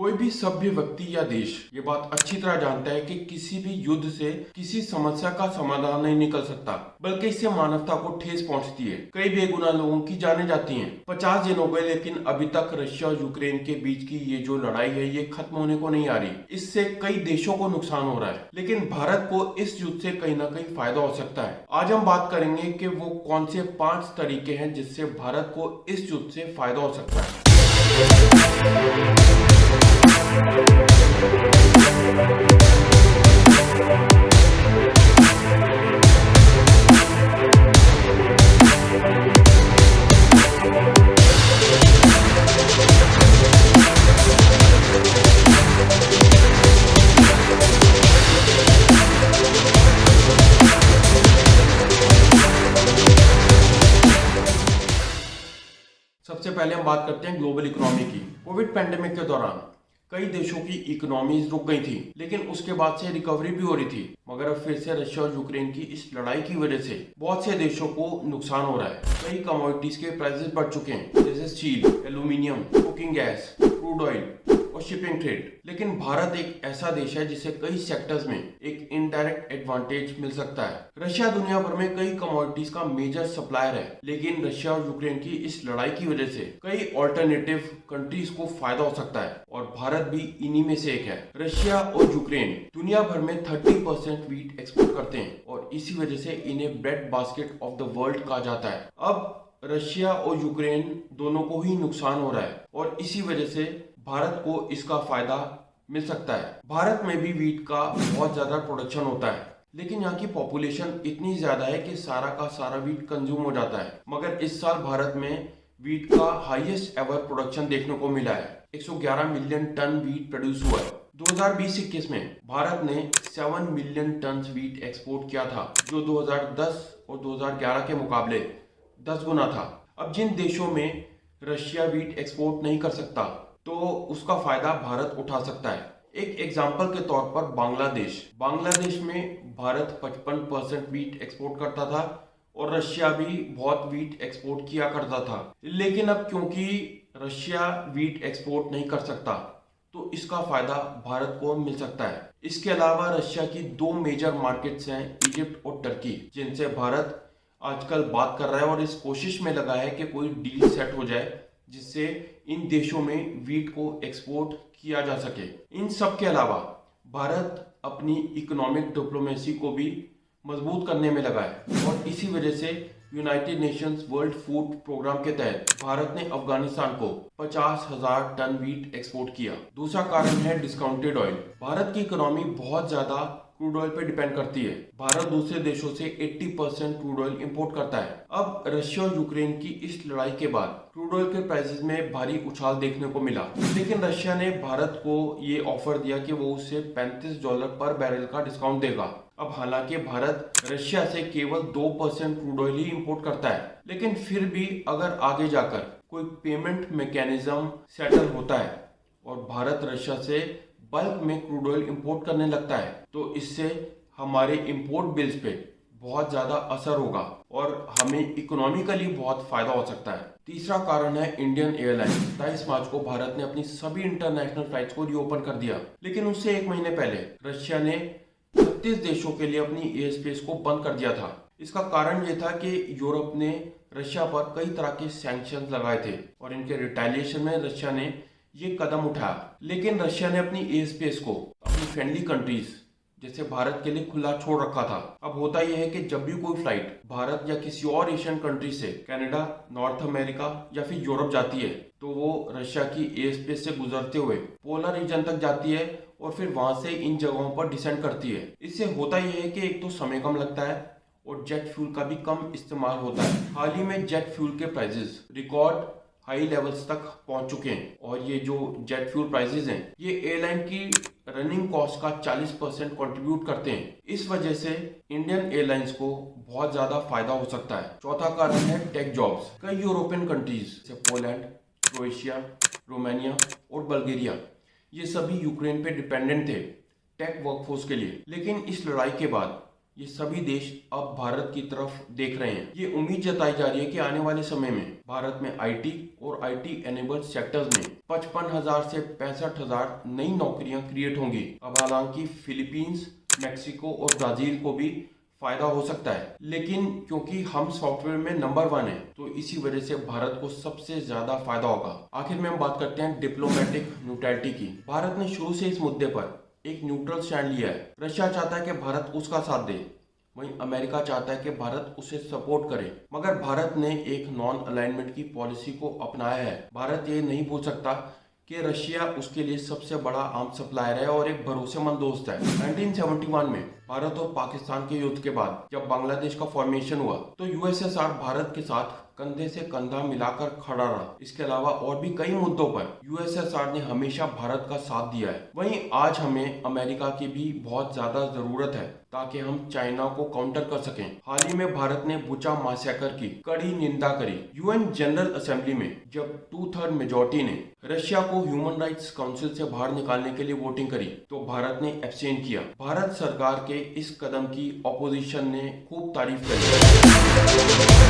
कोई भी सभ्य व्यक्ति या देश ये बात अच्छी तरह जानता है कि किसी भी युद्ध से किसी समस्या का समाधान नहीं निकल सकता, बल्कि इससे मानवता को ठेस पहुंचती है। कई बेगुनाह लोगों की जानें जाती हैं। 50 दिन हो गए, लेकिन अभी तक रशिया और यूक्रेन के बीच की ये जो लड़ाई है ये खत्म होने को नहीं आ रही। इससे कई देशों को नुकसान हो रहा है, लेकिन भारत को इस युद्ध से कहीं ना कहीं फायदा हो सकता है। आज हम बात करेंगे कि वो कौन से 5 तरीके हैं जिससे भारत को इस युद्ध से फायदा हो सकता है। सबसे पहले हम बात करते हैं ग्लोबल इकोनॉमी की। कोविड पैंडेमिक के दौरान कई देशों की इकोनॉमीज रुक गई थी, लेकिन उसके बाद से रिकवरी भी हो रही थी। मगर अब फिर से रशिया और यूक्रेन की इस लड़ाई की वजह से बहुत से देशों को नुकसान हो रहा है। कई कमोडिटीज के प्राइसेस बढ़ चुके हैं, जैसे steel, aluminium, cooking gas, crude oil और शिपिंग ट्रेड। लेकिन भारत एक ऐसा देश है जिसे कई सेक्टर्स में एक इनडायरेक्ट एडवांटेज मिल सकता है। रशिया दुनिया भर में कई कमोडिटीज का मेजर सप्लायर है, लेकिन रशिया और यूक्रेन की इस लड़ाई की वजह से कई ऑल्टरनेटिव कंट्रीज को फायदा हो सकता है, और भारत भी इन्हीं में से एक है। रशिया और यूक्रेन दुनिया भर में 30% वीट एक्सपोर्ट करते हैं, और इसी वजह से इन्हें bread basket of the world कहा जाता है। अब रशिया और यूक्रेन दोनों को ही नुकसान हो रहा है, और इसी वजह से भारत को इसका फायदा मिल सकता है। भारत में भी वीट का बहुत ज्यादा प्रोडक्शन होता है, लेकिन यहाँ की पॉपुलेशन इतनी ज्यादा है कि सारा का सारा वीट कंज्यूम हो जाता है। मगर इस साल भारत में वीट का हाईएस्ट एवर प्रोडक्शन देखने को मिला है। 111 मिलियन टन वीट प्रोड्यूस हुआ है। 2020-21 में भारत ने 7 मिलियन टन वीट एक्सपोर्ट किया था, जो 2010 और 2011 के मुकाबले 10 गुना था। अब जिन देशों में रशिया वीट एक्सपोर्ट नहीं कर सकता, तो उसका फायदा भारत उठा सकता है। एक एग्जाम्पल के तौर पर बांग्लादेश में भारत 55% वीट एक्सपोर्ट करता था, और रशिया भी बहुत वीट एक्सपोर्ट किया करता था। लेकिन अब क्योंकि रशिया वीट एक्सपोर्ट नहीं कर सकता, तो इसका फायदा भारत को मिल सकता है। इसके अलावा रशिया की 2 मेजर मार्केट्स हैं, इजिप्ट और टर्की, जिनसे भारत आजकल बात कर रहा है और इस कोशिश में लगा है कि कोई डील सेट हो जाए जिससे इन देशों में वीट को एक्सपोर्ट किया जा सके। इन सब के अलावा भारत अपनी इकोनॉमिक डिप्लोमेसी को भी मजबूत करने में लगा है, और इसी वजह से United Nations World Food Programme के तहत भारत ने अफगानिस्तान को 50,000 टन वीट एक्सपोर्ट किया। दूसरा कारण है डिस्काउंटेड ऑयल। भारत की इकोनॉमी बहुत ज्यादा क्रूड ऑयल पे डिपेंड करती है। भारत दूसरे देशों से 80% क्रूड ऑयल इंपोर्ट करता है। अब रशिया और यूक्रेन की इस लड़ाई के बाद क्रूड ऑयल के प्राइसेस में भारी उछाल देखने को मिला, लेकिन रशिया ने भारत को ये ऑफर दिया कि वो उसे $35 पर बैरल का डिस्काउंट देगा। अब हालांकि भारत रशिया से केवल 2% क्रूड ऑयल ही इंपोर्ट करता है, लेकिन फिर भी अगर आगे जाकर कोई पेमेंट मैकेनिज्म सेटल होता है और भारत रशिया से बल्क में क्रूड ऑयल इंपोर्ट करने लगता है, तो इससे हमारे इंपोर्ट बिल्स पे बहुत ज्यादा असर होगा और हमें इकोनॉमिकली बहुत फायदा हो सकता है। तीसरा कारण है इंडियन एयरलाइंस। 23 मार्च को भारत ने अपनी सभी इंटरनेशनल फ्लाइट्स को रीओपन कर दिया, लेकिन उससे 1 महीने पहले रशिया ने 36 देशों के लिए अपनी एयर स्पेस को बंद कर दिया था। इसका कारण यह था कि यूरोप ने रशिया पर कई तरह के सैंक्शंस लगाए थे, और इनके रिटेलिएशन में रशिया ने ये कदम उठाया। लेकिन रशिया ने अपनी एयर स्पेस को अपनी फ्रेंडली कंट्रीज जैसे भारत के लिए खुला छोड़ रखा था। अब होता यह है कि जब भी कोई फ्लाइट भारत या किसी और एशियन कंट्री से कनाडा, नॉर्थ अमेरिका या फिर यूरोप जाती है, तो वो रशिया की एयर स्पेस से गुजरते हुए पोलर रीजन तक जाती है और फिर वहां से इन जगहों पर डिसेंड करती है। इससे होता यह है कि एक तो समय कम लगता है और जेट फ्यूल का भी कम इस्तेमाल होता है। हाल ही में जेट फ्यूल के प्राइसेस रिकॉर्ड हाई लेवल्स तक पहुंच चुके हैं, और ये जो जेट फ्यूल प्राइसेस हैं ये एयरलाइन की रनिंग कॉस्ट का 40% कंट्रीब्यूट करते हैं। इस वजह से इंडियन एयरलाइंस को बहुत ज्यादा फायदा हो सकता है। चौथा कारण है टेक जॉब्स। कई यूरोपियन कंट्रीज जैसे पोलैंड, क्रोएशिया, रोमानिया और बल्गेरिया, ये सभी यूक्रेन पे डिपेंडेंट थे टेक वर्कफोर्स के लिए, लेकिन इस लड़ाई के बाद ये सभी देश अब भारत की तरफ देख रहे हैं। ये उम्मीद जताई जा रही है कि आने वाले समय में भारत में आईटी और आईटी एनेबल्ड सेक्टर्स में 55,000 से 65,000 नई नौकरियां क्रिएट होंगी। अब हालांकि फिलीपींस, मैक्सिको और ब्राजील को भी फायदा हो सकता है, लेकिन क्योंकि हम सॉफ्टवेयर में नंबर 1 है तो इसी वजह से भारत को सबसे ज्यादा फायदा होगा। आखिर में हम बात करते हैं डिप्लोमेटिक न्यूट्रलिटी की। भारत ने शुरू से इस मुद्दे पर एक न्यूट्रल स्टैंड लिया है। रशिया चाहता है कि भारत उसका साथ दे, वहीं अमेरिका चाहता है कि भारत उसे सपोर्ट करे, मगर भारत ने एक नॉन अलाइनमेंट की पॉलिसी को अपनाया है। भारत ये नहीं भूल सकता कि रशिया उसके लिए सबसे बड़ा आर्म सप्लायर है और एक भरोसेमंद दोस्त है। 1971 में भारत और पाकिस्तान के युद्ध के बाद जब बांग्लादेश का फॉर्मेशन हुआ तो यूएसएसआर भारत के साथ कंधे से कंधा मिलाकर खड़ा रहा। इसके अलावा और भी कई मुद्दों पर यूएसएसआर ने हमेशा भारत का साथ दिया है। वहीं आज हमें अमेरिका की भी बहुत ज्यादा जरूरत है ताकि हम चाइना को काउंटर कर सकें। हाल ही में भारत ने बुचा मैसेकर की कड़ी निंदा करी। यूएन जनरल असेंबली में जब 2/3 मेजॉरिटी ने रशिया को ह्यूमन राइट्स काउंसिल से बाहर निकालने के लिए वोटिंग करी तो भारत ने एब्सटेन किया। भारत सरकार के इस कदम की ऑपोजिशन ने खूब तारीफ करी।